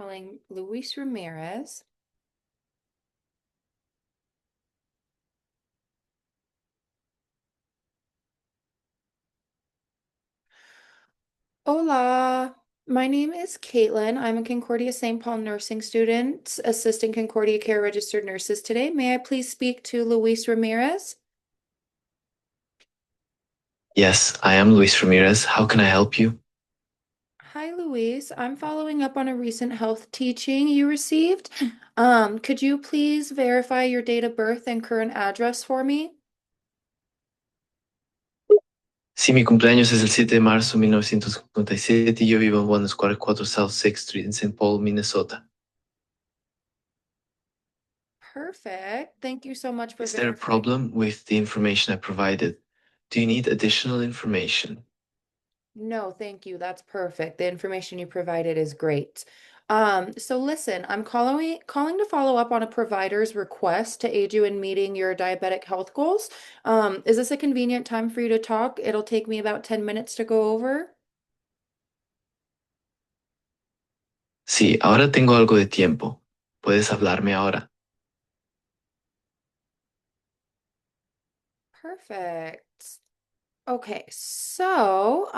calling Luis Ramirez. Hola, my name is Caitlin. I'm a Concordia St. Paul nursing student, assisting Concordia Care registered nurses today. May I please speak to Luis Ramirez? Yes, I am Luis Ramirez. How can I help you? Hi, Luis. I'm following up on a recent health teaching you received. Could you please verify your date of birth and current address for me? Sí, mi cumpleaños es el 7 de marzo de 1957 y yo vivo en 144 South Sixth Street en St. Paul, Minnesota. Perfect. Thank you so much for Is there a verifying. problem with the information I provided? Do you need additional information? No, thank you. That's perfect. The information you provided is great. So listen, I'm calling to follow up on a provider's request to aid you in meeting your diabetic health goals. Is this a convenient time for you to talk? It'll take me about 10 minutes to go over. Sí, ahora tengo algo de tiempo. Puedes hablarme ahora. Perfect. Okay, so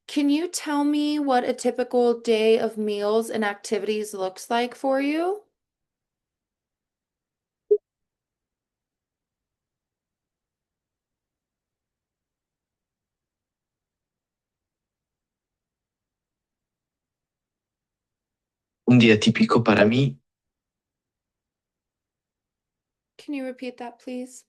can you tell me what a typical day of meals and activities looks like for you? Un día típico para mí. Can you repeat that, please?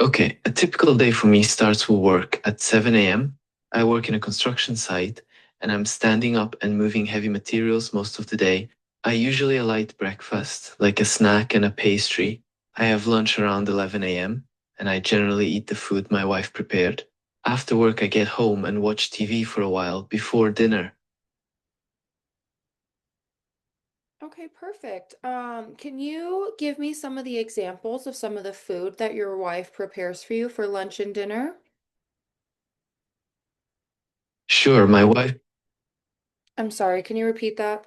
Okay, a typical day for me starts with work at 7 a.m. I work in a construction site and I'm standing up and moving heavy materials most of the day. I usually a light breakfast, like a snack and a pastry. I have lunch around 11 a.m. and I generally eat the food my wife prepared. After work, I get home and watch TV for a while before dinner. Okay, perfect. Can you give me some of the examples of some of the food that your wife prepares for you for lunch and dinner? Sure, my wife. I'm sorry, can you repeat that?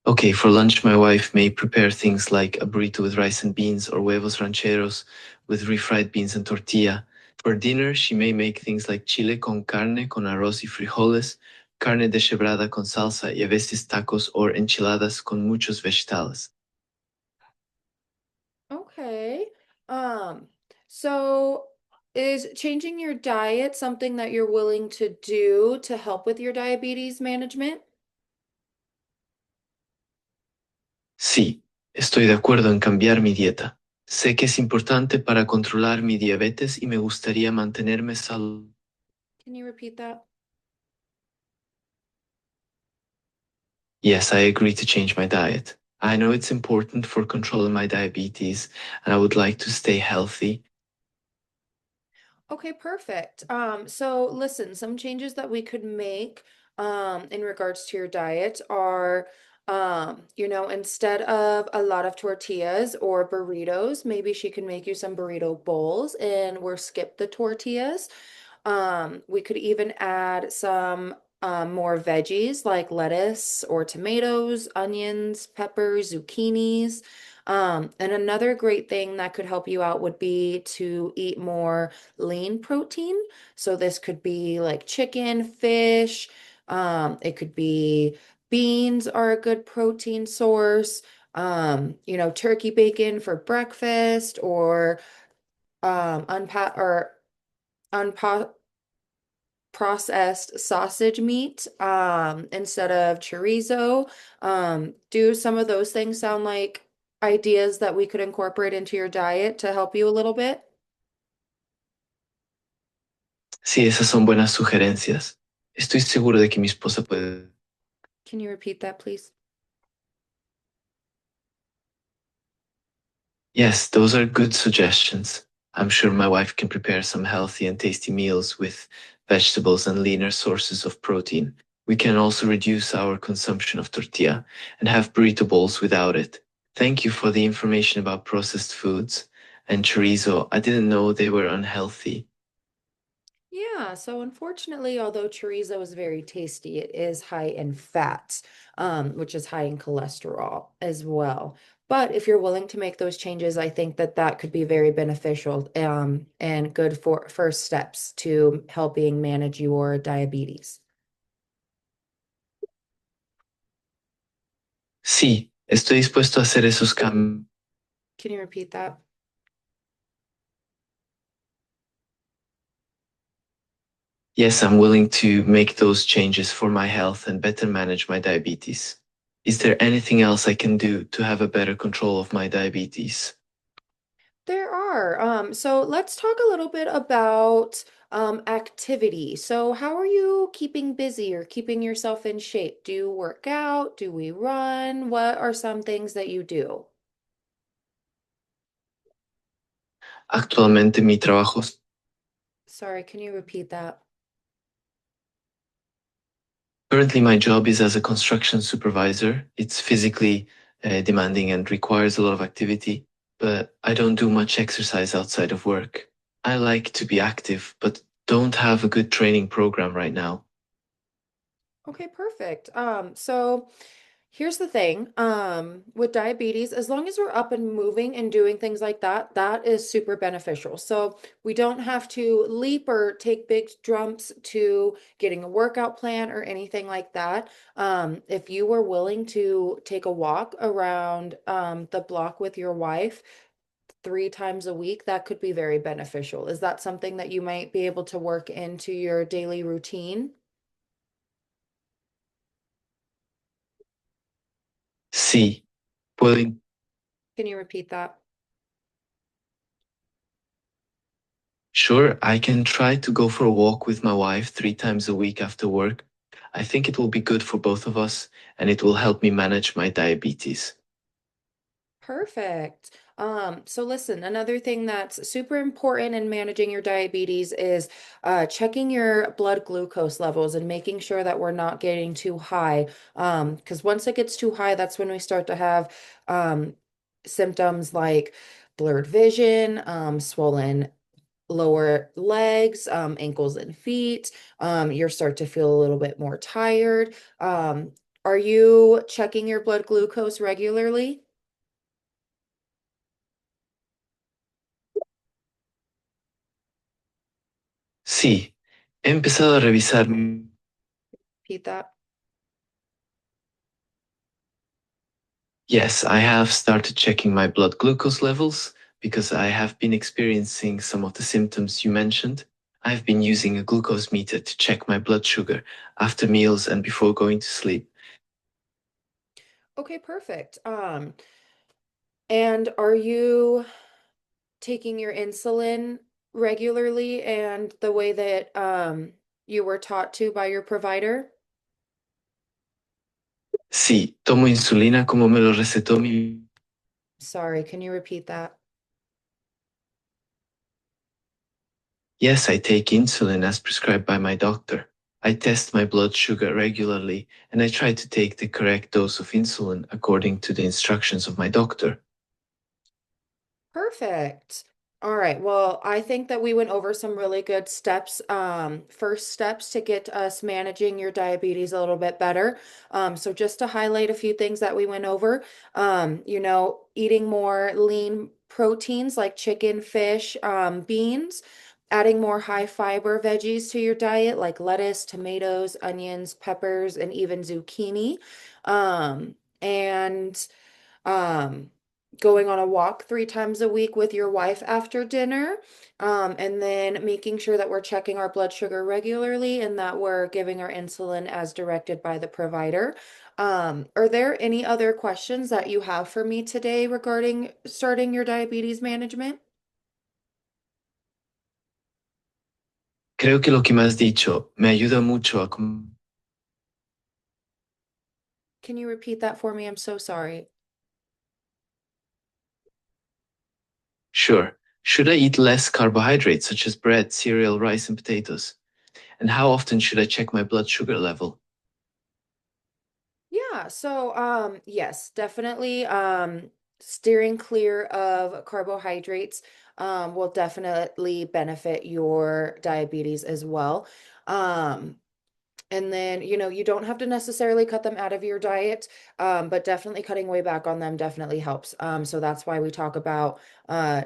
Okay, for lunch, my wife may prepare things like a burrito with rice and beans or huevos rancheros with refried beans and tortilla. For dinner, she may make things like chile con carne con arroz y frijoles, carne deshebrada con salsa y a veces tacos or enchiladas con muchos vegetales. Okay. Um, so is changing your diet something that you're willing to do to help with your diabetes management? Sí, estoy de acuerdo en cambiar mi dieta. Sé que es importante para controlar mi diabetes y me gustaría mantenerme saludable. Can you repeat that? Yes, I agree to change my diet. I know it's important for controlling my diabetes, and I would like to stay healthy. Okay, perfect. So listen, some changes that we could make in regards to your diet are instead of a lot of tortillas or burritos, maybe she can make you some burrito bowls and we're skip the tortillas. We could even add some more veggies like lettuce or tomatoes, onions, peppers, zucchinis. And another great thing that could help you out would be to eat more lean protein. So this could be like chicken, fish, it could be beans are a good protein source. Turkey bacon for breakfast or unpa or unpo processed sausage meat instead of chorizo. Do some of those things sound like ideas that we could incorporate into your diet to help you a little bit? Sí, esas son buenas sugerencias. Estoy seguro de que mi esposa puede. Can you repeat that, please? Yes, those are good suggestions. I'm sure my wife can prepare some healthy and tasty meals with vegetables and leaner sources of protein. We can also reduce our consumption of tortilla and have burrito bowls without it. Thank you for the information about processed foods and chorizo. I didn't know they were unhealthy. Yeah, so unfortunately, although chorizo is very tasty, it is high in fat, which is high in cholesterol as well. But if you're willing to make those changes, I think that that could be very beneficial, and good for first steps to helping manage your diabetes. Sí, estoy dispuesto a hacer esos cambios. Can you repeat that? Yes, I'm willing to make those changes for my health and better manage my diabetes. Is there anything else I can do to have a better control of my diabetes? There are. So let's talk a little bit about activity. So how are you keeping busy or keeping yourself in shape? Do you work out? Do we run? What are some things that you do? Actualmente mi trabajo. Sorry, can you repeat that? Currently, my job is as a construction supervisor. It's physically demanding and requires a lot of activity, but I don't do much exercise outside of work. I like to be active, but don't have a good training program right now. Okay, perfect. So here's the thing, with diabetes, as long as we're up and moving and doing things like that, that is super beneficial. So we don't have to leap or take big jumps to getting a workout plan or anything like that. If you were willing to take a walk around the block with your wife 3 times a week, that could be very beneficial. Is that something that you might be able to work into your daily routine? Sí, puedo. Can you repeat that? Sure, I can try to go for a walk with my wife 3 times a week after work. I think it will be good for both of us and it will help me manage my diabetes. Perfect. So listen, another thing that's super important in managing your diabetes is checking your blood glucose levels and making sure that we're not getting too high. Because once it gets too high, that's when we start to have symptoms like blurred vision, swollen lower legs, ankles and feet. You start to feel a little bit more tired. Are you checking your blood glucose regularly? Sí, he empezado a revisar. Repeat that. Yes, I have started checking my blood glucose levels because I have been experiencing some of the symptoms you mentioned. I've been using a glucose meter to check my blood sugar after meals and before going to sleep. Okay, perfect. And are you taking your insulin regularly and the way that you were taught to by your provider? Sí, tomo insulina como me lo recetó mi. Sorry, can you repeat that? Yes, I take insulin as prescribed by my doctor. I test my blood sugar regularly and I try to take the correct dose of insulin according to the instructions of my doctor. Perfect. All right. Well, I think that we went over some really good steps, first steps to get us managing your diabetes a little bit better. So just to highlight a few things that we went over, eating more lean proteins like chicken, fish, beans, adding more high fiber veggies to your diet like lettuce, tomatoes, onions, peppers, and even zucchini. And um, going on a walk 3 times a week with your wife after dinner, and then making sure that we're checking our blood sugar regularly and that we're giving our insulin as directed by the provider. Are there any other questions that you have for me today regarding starting your diabetes management? Creo que lo que me has dicho me ayuda mucho a. Can you repeat that for me? I'm so sorry. Sure. Should I eat less carbohydrates such as bread, cereal, rice, and potatoes? And how often should I check my blood sugar level? Yeah, so yes, definitely. steering clear of carbohydrates will definitely benefit your diabetes as well. Um, and then, you don't have to necessarily cut them out of your diet, but definitely cutting way back on them definitely helps. So that's why we talk about uh,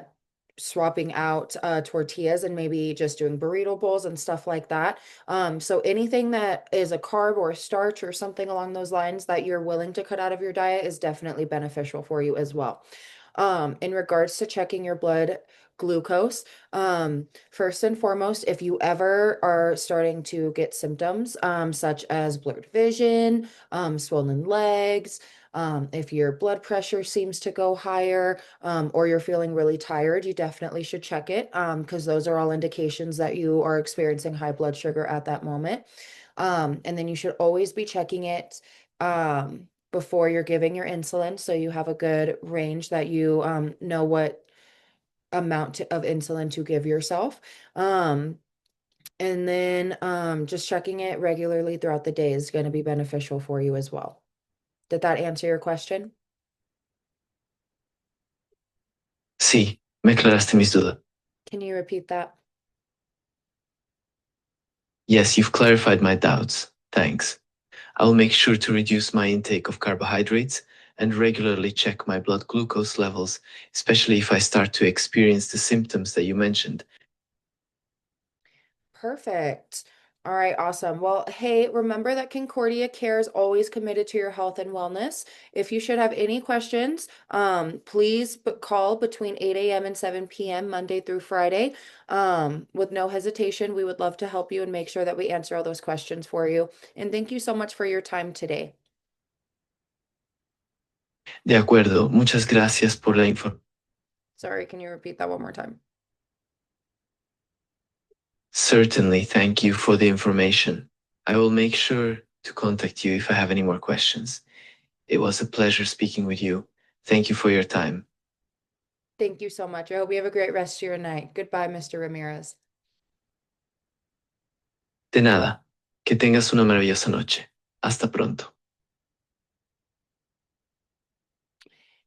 swapping out tortillas and maybe just doing burrito bowls and stuff like that. So anything that is a carb or a starch or something along those lines that you're willing to cut out of your diet is definitely beneficial for you as well. In regards to checking your blood glucose, first and foremost, if you ever are starting to get symptoms, such as blurred vision, swollen legs, if your blood pressure seems to go higher, or you're feeling really tired, you definitely should check it, because those are all indications that you are experiencing high blood sugar at that moment. And then you should always be checking it before you're giving your insulin, so you have a good range that you know what of insulin to give yourself. And then just checking it regularly throughout the day is going to be beneficial for you as well. Did that answer your question? Sí, me aclaraste mis dudas. Can you repeat that? Yes, you've clarified my doubts. Thanks. I'll make sure to reduce my intake of carbohydrates and regularly check my blood glucose levels, especially if I start to experience the symptoms that you mentioned. Perfect. All right, awesome. Well, hey, remember that Concordia Care is always committed to your health and wellness. If you should have any questions, please call between 8 a.m. and 7 p.m. Monday through Friday. With no hesitation, we would love to help you and make sure that we answer all those questions for you. And thank you so much for your time today. De acuerdo, muchas gracias por la información. Sorry, can you repeat that one more time? Certainly, thank you for the information. I will make sure to contact you if I have any more questions. It was a pleasure speaking with you. Thank you for your time. Thank you so much. I hope you have a great rest of your night. Goodbye, Mr. Ramirez. De nada, que tengas una maravillosa noche. Hasta pronto.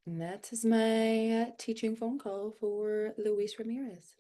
And that is my teaching phone call for Luis Ramirez.